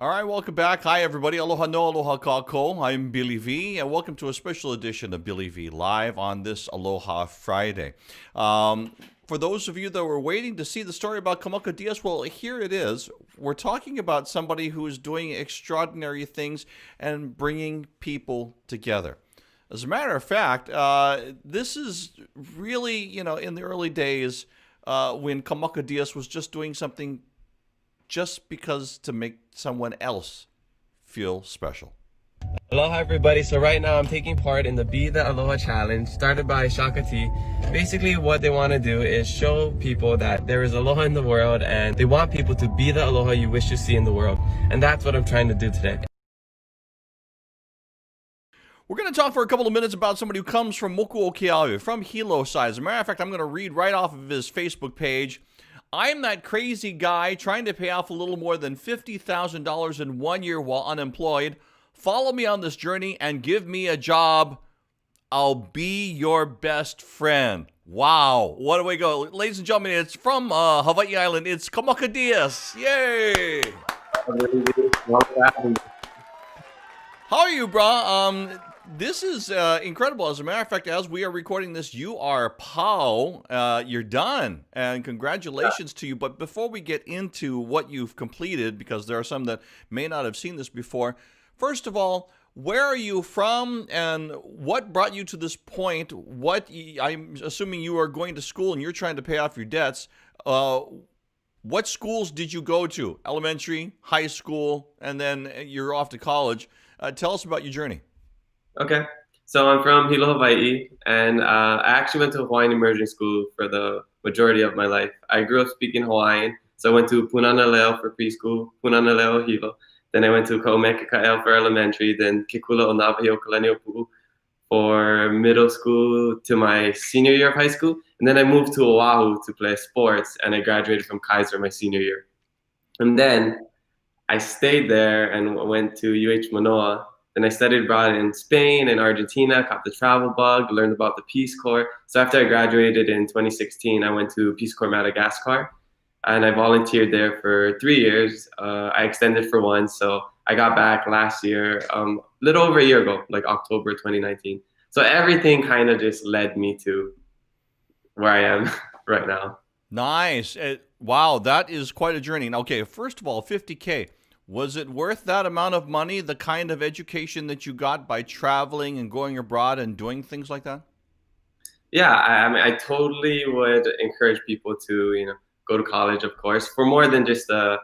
All right, welcome back. Hi, everybody. Aloha no, aloha kako. I'm Billy V, and welcome to a special edition of Billy V Live on this Aloha Friday. For those of you that were waiting to see the story about Kamaka Dias, well, here it is. We're talking about somebody who is doing extraordinary things and bringing people together. As a matter of fact, this is really, in the early days when Kamaka Dias was just doing something just because to make someone else feel special. Aloha everybody, so right now I'm taking part in the Be the Aloha Challenge started by Shaka T. Basically what they want to do is show people that there is aloha in the world and they want people to be the aloha you wish to see in the world. And that's what I'm trying to do today. We're going to talk for a couple of minutes about somebody who comes from Moku Okeawe, from Hilo side. As a matter of fact, I'm going to read right off of his Facebook page. I'm that crazy guy trying to pay off a little more than $50,000 in 1 year while unemployed. Follow me on this journey and give me a job. I'll be your best friend. Wow. What do we go? Ladies and gentlemen, it's from Hawaii Island. It's Kamaka Dias. Yay. How are you, bro? This is incredible. As a matter of fact, as we are recording this, you are POW. You're done. And congratulations to you. But before we get into what you've completed, because there are some that may not have seen this before, first of all, where are you from and what brought you to this point? I'm assuming you are going to school and you're trying to pay off your debts. What schools did you go to? Elementary, high school, and then you're off to college. Tell us about your journey. Okay, so I'm from Hilo, Hawaii, and I actually went to Hawaiian immersion school for the majority of my life. I grew up speaking Hawaiian, so I went to Punana Leo for preschool, Punana Leo Hilo. Then I went to Kaomekikael for elementary, then Kikula o Navajo Kalaniopuu for middle school to my senior year of high school. And then I moved to Oahu to play sports, and I graduated from Kaiser my senior year. And then I stayed there and went to UH Manoa. Then I studied abroad in Spain and Argentina, caught the travel bug, learned about the Peace Corps. So after I graduated in 2016, I went to Peace Corps Madagascar, and I volunteered there for 3 years. I extended for one, so I got back last year, a little over a year ago, like October 2019. So everything kind of just led me to where I am right now. Nice. Wow, that is quite a journey. Okay, first of all, 50K. Was it worth that amount of money, the kind of education that you got by traveling and going abroad and doing things like that? Yeah, I mean, I totally would encourage people to, go to college, of course, for more than just the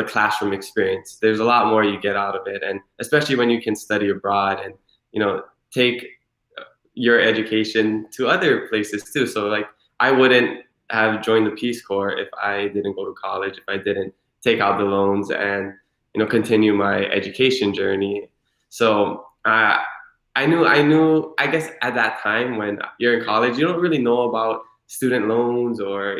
classroom experience. There's a lot more you get out of it, and especially when you can study abroad and, take your education to other places too. So like, I wouldn't have joined the Peace Corps if I didn't go to college, if I didn't take out the loans and continue my education journey. So I knew. I guess at that time when you're in college, you don't really know about student loans or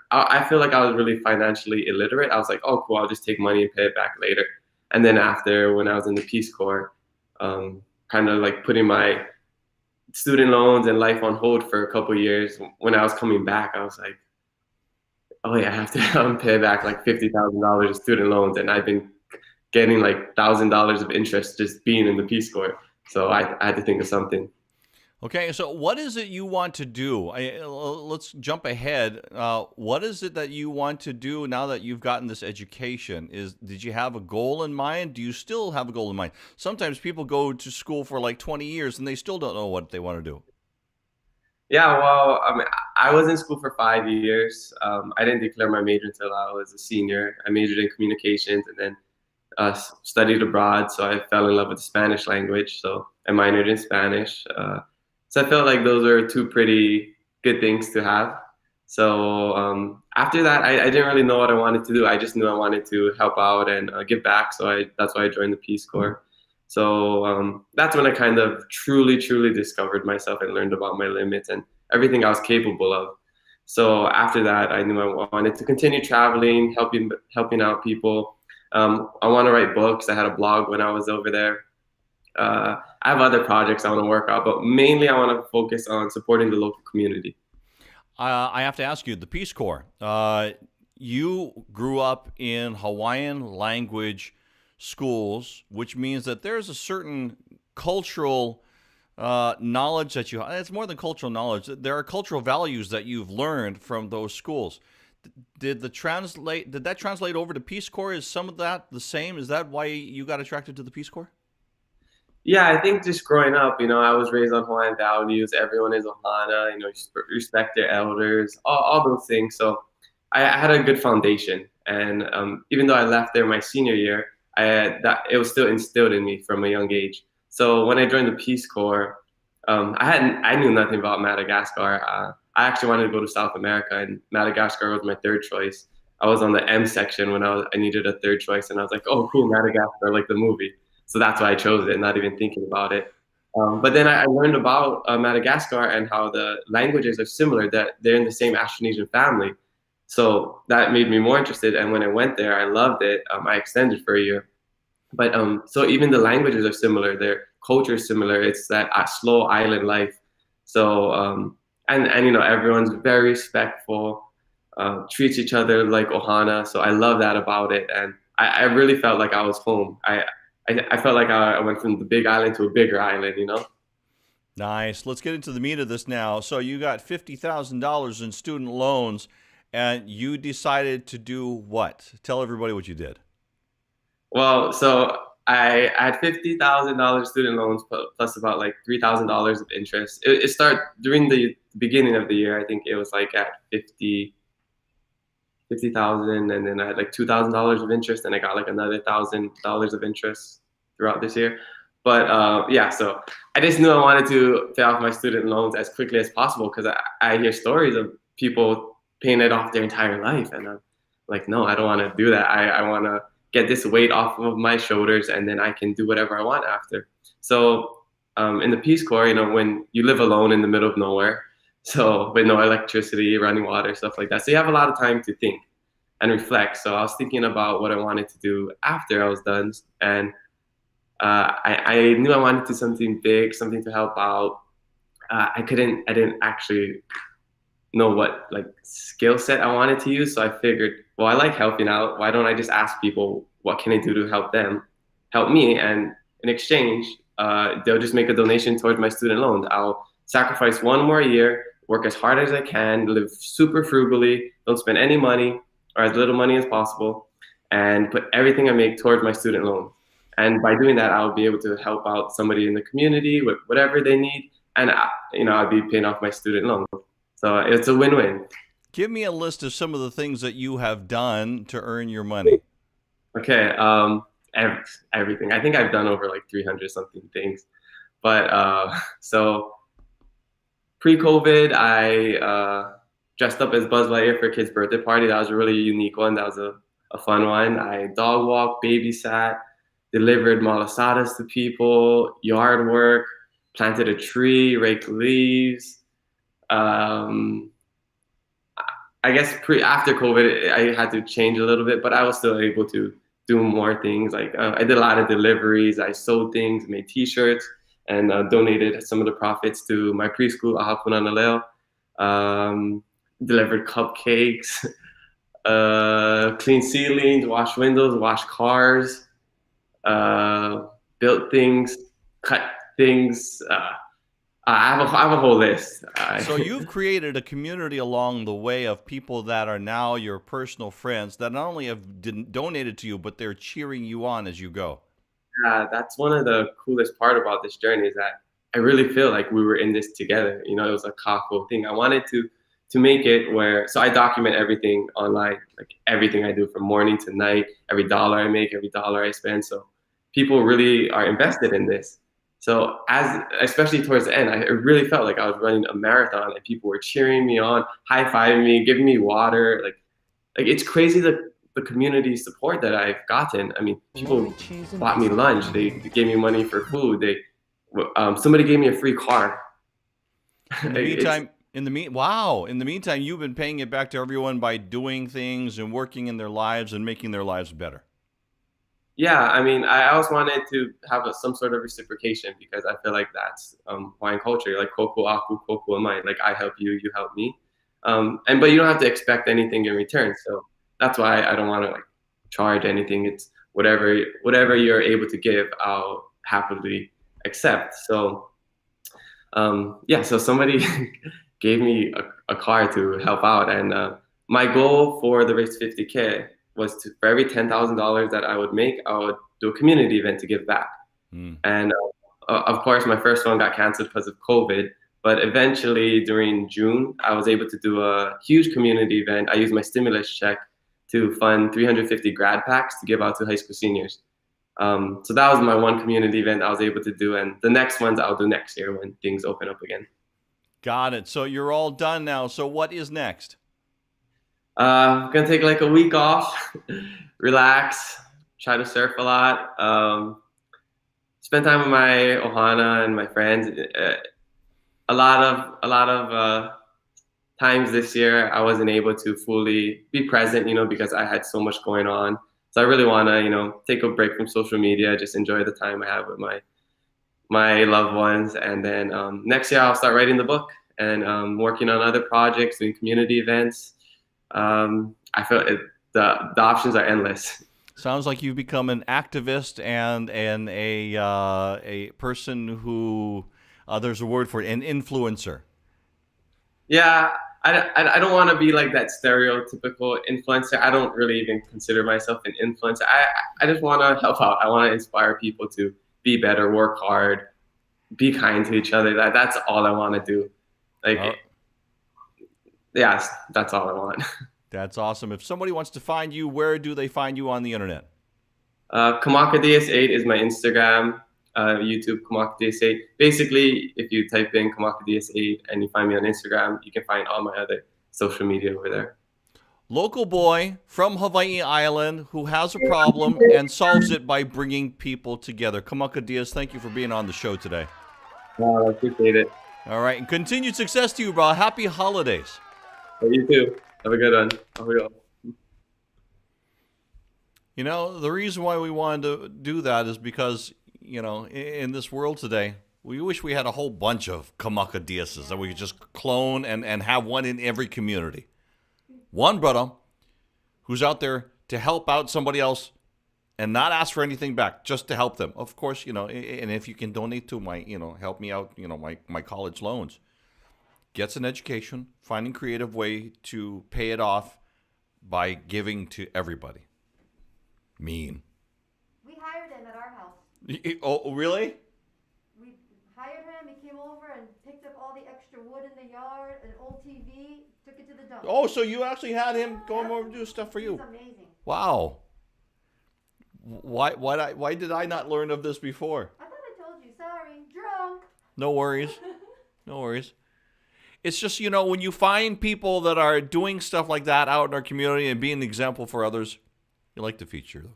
I feel like I was really financially illiterate. I was like, oh, cool, I'll just take money and pay it back later. And then after, when I was in the Peace Corps, kind of like putting my student loans and life on hold for a couple of years. When I was coming back, I was like, oh yeah, I have to pay back like $50,000 of student loans, and I've been getting like $1,000 of interest just being in the Peace Corps. So I had to think of something. Okay, so what is it you want to do? Let's jump ahead. What is it that you want to do now that you've gotten this education? Did you have a goal in mind? Do you still have a goal in mind? Sometimes people go to school for like 20 years and they still don't know what they want to do. Yeah, well, I mean, I was in school for 5 years. I didn't declare my major until I was a senior. I majored in communications and then studied abroad. So I fell in love with the Spanish language. So I minored in Spanish. So I felt like those are two pretty good things to have. So after that, I didn't really know what I wanted to do. I just knew I wanted to help out and give back. So that's why I joined the Peace Corps. So that's when I kind of truly, truly discovered myself and learned about my limits and everything I was capable of. So after that, I knew I wanted to continue traveling, helping out people. I want to write books. I had a blog when I was over there. I have other projects I want to work out, but mainly I want to focus on supporting the local community. I have to ask you, the Peace Corps. You grew up in Hawaiian language schools, which means that there's a certain cultural knowledge that you. It's more than cultural knowledge. There are cultural values that you've learned from those schools. Did that translate over to Peace Corps? Is some of that the same? Is that why you got attracted to the Peace Corps? Yeah, I think just growing up, I was raised on Hawaiian values. Everyone is Ohana, respect their elders, all those things. So I had a good foundation. And even though I left there my senior year, that it was still instilled in me from a young age. So when I joined the Peace Corps, I knew nothing about Madagascar. I actually wanted to go to South America, and Madagascar was my third choice. I was on the M section when I needed a third choice, and I was like, oh, cool, Madagascar, like the movie. So that's why I chose it, not even thinking about it. But then I learned about Madagascar and how the languages are similar, that they're in the same Austronesian family. So that made me more interested. And when I went there, I loved it. I extended for a year. But so even the languages are similar, their culture is similar. It's that slow island life. So and everyone's very respectful, treats each other like ohana. So I love that about it, and I really felt like I was home. I felt like I went from the big island to a bigger island. Nice. Let's get into the meat of this now. So you got $50,000 in student loans, and you decided to do what? Tell everybody what you did. Well, so I had $50,000 student loans plus about like $3,000 of interest. It started during the beginning of the year. I think it was like at 50,000, and then I had like $2,000 of interest, and I got like another $1,000 of interest throughout this year. But yeah, so I just knew I wanted to pay off my student loans as quickly as possible, because I hear stories of people paying it off their entire life, and I'm like, no, I don't want to do that. I want to get this weight off of my shoulders, and then I can do whatever I want after. So in the Peace Corps, when you live alone in the middle of nowhere, so with no electricity, running water, stuff like that, so you have a lot of time to think and reflect. So I was thinking about what I wanted to do after I was done, and I knew I wanted to do something big, something to help out. I didn't actually know what like skill set I wanted to use. So I figured, well, I like helping out. Why don't I just ask people, what can I do to help them, help me? And in exchange, they'll just make a donation towards my student loans. I'll sacrifice one more year, work as hard as I can, live super frugally, don't spend any money or as little money as possible, and put everything I make towards my student loan. And by doing that, I'll be able to help out somebody in the community with whatever they need, and I'll be paying off my student loan. So it's a win-win. Give me a list of some of the things that you have done to earn your money. Okay, everything. I think I've done over like 300 something things. But so pre-COVID, I dressed up as Buzz Lightyear for a kid's birthday party. That was a really unique one. That was a fun one. I dog walked, babysat, delivered malasadas to people, yard work, planted a tree, raked leaves. I guess after COVID, I had to change a little bit, but I was still able to do more things. Like I did a lot of deliveries. I sold things, made T-shirts, and donated some of the profits to my preschool, Ahapuna Naleo. Delivered cupcakes, cleaned ceilings, washed windows, washed cars, built things, cut things. I have a whole list. So you've created a community along the way of people that are now your personal friends that not only have donated to you, but they're cheering you on as you go. Yeah, that's one of the coolest part about this journey, is that I really feel like we were in this together. It was a kako thing. I wanted to make it where, so I document everything online, like everything I do from morning to night, every dollar I make, every dollar I spend. So people really are invested in this. So especially towards the end, I really felt like I was running a marathon, and people were cheering me on, high-fiving me, giving me water. Like it's crazy the community support that I've gotten. I mean, people bought me lunch. They gave me money for food. Somebody gave me a free car. In the meantime, in the meantime, you've been paying it back to everyone by doing things and working in their lives and making their lives better. Yeah, I mean, I always wanted to have some sort of reciprocation, because I feel like that's Hawaiian culture, like koku aku, koku amai, like I help you, you help me. But you don't have to expect anything in return. So that's why I don't want to like charge anything. It's whatever you're able to give, I'll happily accept. So yeah, so somebody gave me a car to help out, and my goal for the Race 50K was to, for every $10,000 that I would make, I would do a community event to give back. And of course, my first one got canceled because of COVID. But eventually, during June, I was able to do a huge community event. I used my stimulus check to fund 350 grad packs to give out to high school seniors. So that was my one community event I was able to do, and the next ones I'll do next year when things open up again. Got it. So you're all done now. So what is next? I'm gonna take like a week off, relax, try to surf a lot, spend time with my ohana and my friends. A lot of times this year I wasn't able to fully be present, because I had so much going on. So I really want to, take a break from social media, just enjoy the time I have with my loved ones. And then next year I'll start writing the book and working on other projects, doing community events. I feel the options are endless. Sounds like you've become an activist and a person who there's a word for it, an influencer. Yeah, I don't want to be like that stereotypical influencer. I don't really even consider myself an influencer. I just want to help out. I want to inspire people to be better, work hard, be kind to each other. That's all I want to do. Yeah, that's all I want. That's awesome. If somebody wants to find you, where do they find you on the internet? Kamaka Dias 8 is my Instagram. YouTube, Kamaka Dias 8. Basically, if you type in Kamaka Dias 8 and you find me on Instagram, you can find all my other social media over there. Local boy from Hawaii Island who has a problem and solves it by bringing people together. Kamaka Dias, thank you for being on the show today. I appreciate it. All right, and continued success to you, bro. Happy holidays. You too. Have a good one. The reason why we wanted to do that is because, in this world today, we wish we had a whole bunch of Kamaka Diases that we could just clone and have one in every community. One brother who's out there to help out somebody else and not ask for anything back, just to help them. Of course, and if you can donate to my, help me out, my college loans. Gets an education, finding creative way to pay it off by giving to everybody. Mean. We hired him at our house. Oh, really? We hired him, he came over and picked up all the extra wood in the yard, an old TV, took it to the dump. Oh, so you actually had him going over and do stuff for you. He's amazing. Wow. Why did I not learn of this before? I thought I told you, sorry, drunk. No worries. No worries. It's just, when you find people that are doing stuff like that out in our community and being an example for others, you like to feature them.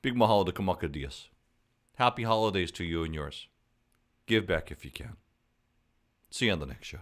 Big mahalo to Kamaka Dias. Happy holidays to you and yours. Give back if you can. See you on the next show.